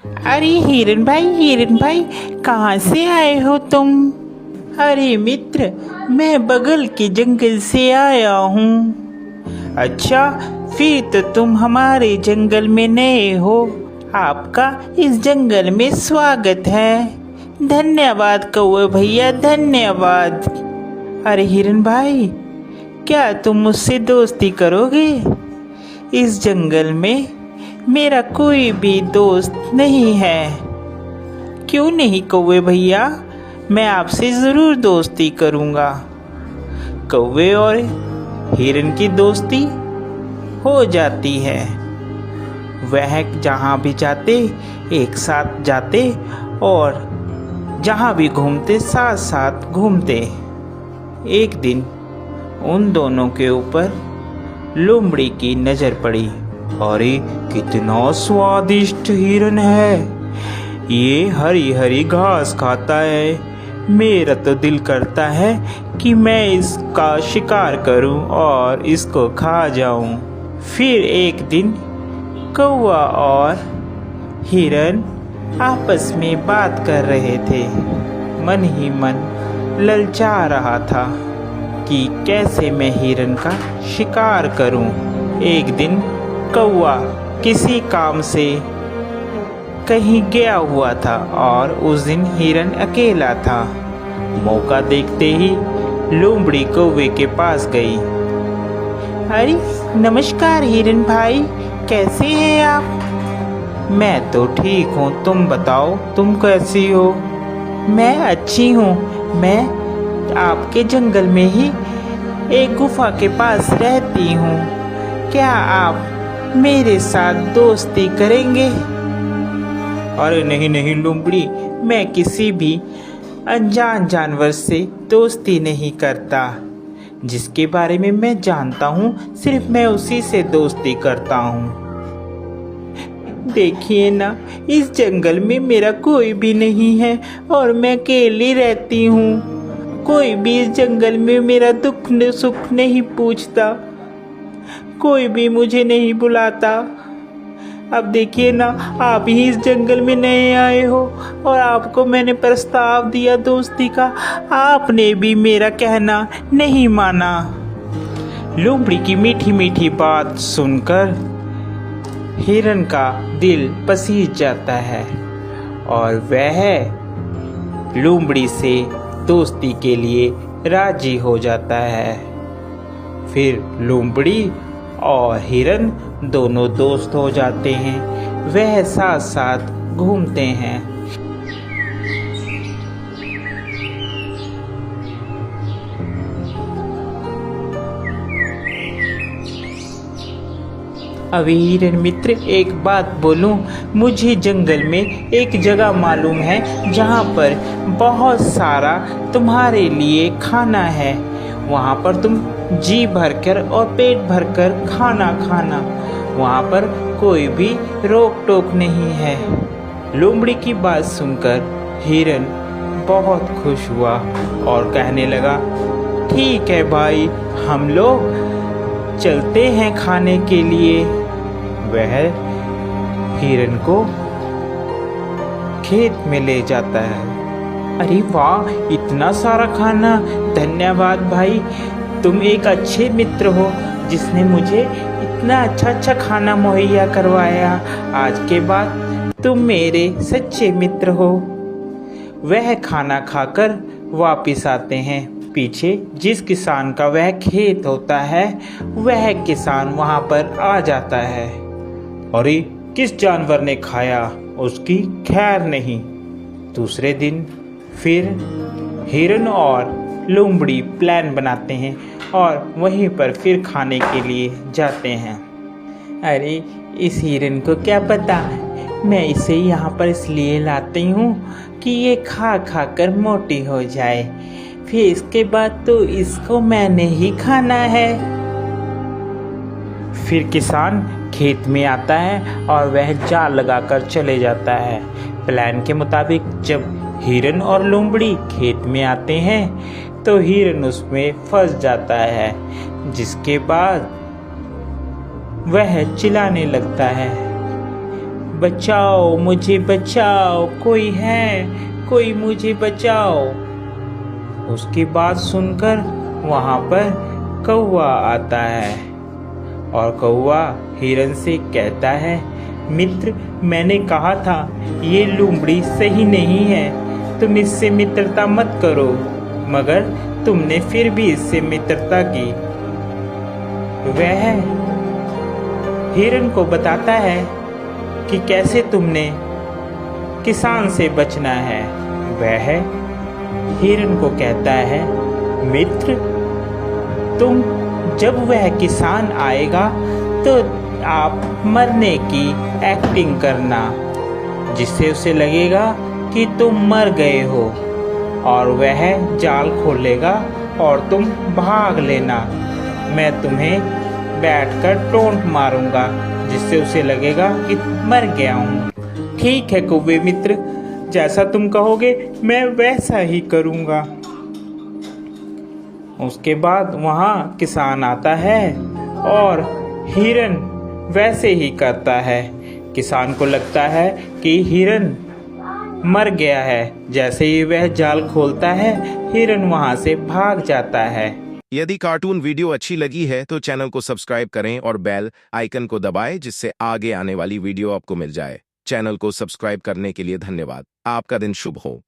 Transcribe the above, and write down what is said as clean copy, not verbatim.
अरे हिरन भाई, कहाँ से आए हो तुम? अरे मित्र, मैं बगल के जंगल से आया हूँ। अच्छा, फिर तो तुम हमारे जंगल में नए हो। आपका इस जंगल में स्वागत है। धन्यवाद कौवे भैया, धन्यवाद। अरे हिरन भाई, क्या तुम मुझसे दोस्ती करोगे? इस जंगल में मेरा कोई भी दोस्त नहीं है। क्यों नहीं कौवे भैया, मैं आपसे ज़रूर दोस्ती करूँगा। कौवे और हिरन की दोस्ती हो जाती है। वह जहाँ भी जाते एक साथ जाते और जहाँ भी घूमते साथ साथ घूमते। एक दिन उन दोनों के ऊपर लोमड़ी की नज़र पड़ी। अरे कितना स्वादिष्ट हिरन है, ये हरी हरी घास खाता है। मेरा तो दिल करता है कि मैं इसका शिकार करूं और इसको खा जाऊं। फिर एक दिन कौवा और हिरन आपस में बात कर रहे थे। मन ही मन ललचा रहा था कि कैसे मैं हिरन का शिकार करूं। एक दिन कौवा किसी काम से कहीं गया हुआ था और उस दिन हिरन अकेला था। मौका देखते ही लोमड़ी कौवे के पास गई। अरे नमस्कार हिरन भाई, कैसे हैं आप? मैं तो ठीक हूँ, तुम बताओ तुम कैसी हो? मैं अच्छी हूँ। मैं आपके जंगल में ही एक गुफा के पास रहती हूँ। क्या आप मेरे साथ दोस्ती करेंगे? अरे नहीं नहीं लोमड़ी, मैं किसी भी अनजान जानवर से दोस्ती नहीं करता। जिसके बारे में मैं जानता हूँ सिर्फ मैं उसी से दोस्ती करता हूँ। देखिए ना, इस जंगल में मेरा कोई भी नहीं है और मैं अकेली रहती हूँ। कोई भी इस जंगल में मेरा दुख सुख नहीं पूछता, कोई भी मुझे नहीं बुलाता। अब देखिए ना, आप ही इस जंगल में नए आए हो और आपको मैंने प्रस्ताव दिया दोस्ती का, आपने भी मेरा कहना नहीं माना। लोमड़ी की मीठी मीठी बात सुनकर हिरन का दिल पसीज जाता है और वह लोमड़ी से दोस्ती के लिए राजी हो जाता है। फिर लोमड़ी और हिरन दोनों दोस्त हो जाते हैं। वह साथ साथ घूमते हैं। अभी हिरन मित्र, एक बात बोलूं, मुझे जंगल में एक जगह मालूम है जहां पर बहुत सारा तुम्हारे लिए खाना है। वहां पर तुम जी भरकर और पेट भरकर खाना खाना। वहां पर कोई भी रोक टोक नहीं है। लोमड़ी की बात सुनकर हिरन बहुत खुश हुआ और कहने लगा, ठीक है भाई, हम लोग चलते हैं खाने के लिए। वह हिरन को खेत में ले जाता है। अरे वाह, इतना सारा खाना! धन्यवाद भाई, तुम एक अच्छे मित्र हो जिसने मुझे इतना अच्छा खाना मुहैया करवाया। आज के बाद तुम मेरे सच्चे मित्र हो। वह खाना खाकर वापिस आते हैं। पीछे जिस किसान का वह खेत होता है, वह किसान वहां पर आ जाता है। अरे किस जानवर ने खाया, उसकी खैर नहीं। दूसरे दिन फिर हिरन और लोमड़ी प्लान बनाते हैं और वहीं पर फिर खाने के लिए जाते हैं। अरे इस हिरन को क्या पता, मैं इसे यहाँ पर इसलिए लाती हूँ कि ये खा खा कर मोटी हो जाए, फिर इसके बाद तो इसको मैंने ही खाना है। फिर किसान खेत में आता है और वह जाल लगाकर चले जाता है। प्लान के मुताबिक जब हिरन और लोमड़ी खेत में आते हैं तो हिरन उसमें फंस जाता है, जिसके बाद वह चिल्लाने लगता है, बचाओ मुझे बचाओ, कोई है, कोई मुझे बचाओ। उसकी बात सुनकर वहाँ पर कौवा आता है और कौवा हिरन से कहता है, मित्र, मैंने कहा था ये लोमड़ी सही नहीं है, तुम इससे मित्रता मत करो, मगर तुमने फिर भी इससे मित्रता की। वह हिरन को बताता है कि कैसे तुमने किसान से बचना है। वह हिरन को कहता है, मित्र, तुम जब वह किसान आएगा तो आप मरने की एक्टिंग करना, जिससे उसे लगेगा कि तुम मर गए हो, और वह जाल खोलेगा और तुम भाग लेना। मैं तुम्हें बैठकर टोंट मारूंगा, जिससे उसे लगेगा कि मर गया हूँ। ठीक है कौवे मित्र, जैसा तुम कहोगे मैं वैसा ही करूँगा। उसके बाद वहाँ किसान आता है और हिरन वैसे ही करता है। किसान को लगता है कि हिरन मर गया है। जैसे ही वह जाल खोलता है, हिरन वहाँ से भाग जाता है। यदि कार्टून वीडियो अच्छी लगी है तो चैनल को सब्सक्राइब करें और बेल आइकन को दबाएं, जिससे आगे आने वाली वीडियो आपको मिल जाए। चैनल को सब्सक्राइब करने के लिए धन्यवाद। आपका दिन शुभ हो।